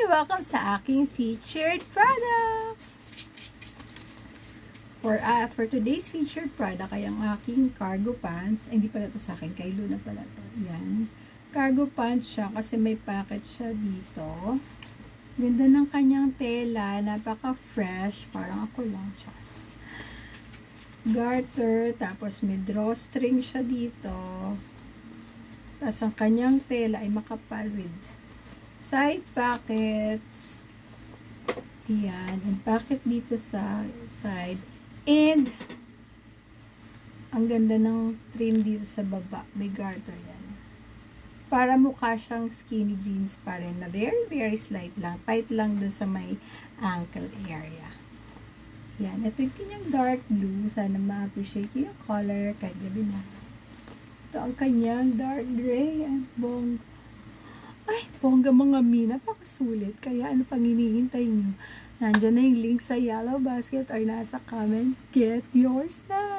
Welcome sa aking featured product! For today's featured product ay ang aking cargo pants. Ay, hindi pala ito sa akin. Kay Luna pala ito. Yan. Cargo pants siya kasi may pocket siya dito. Ganda ng kanyang tela. Napaka-fresh. Parang ako lang. Chas. Garter. Tapos may drawstring siya dito. Tapos ang kanyang tela ay makapal with side pockets. Yan. And pocket dito sa side. And ang ganda ng trim dito sa baba. May garter yan. Para mukha siyang skinny jeans pa rin na very slight lang. Tight lang dun sa may ankle area. Yan. Ito yung kanyang dark blue. Sana ma-appreciate yung color kahit gabi na. Ito ang kanyang dark gray. And bongga. Ay, bongga mga mi. Napakasulit. Kaya ano pang hinihintay nyo? Nandyan na yung link sa yellow basket or nasa comment. Get yours na!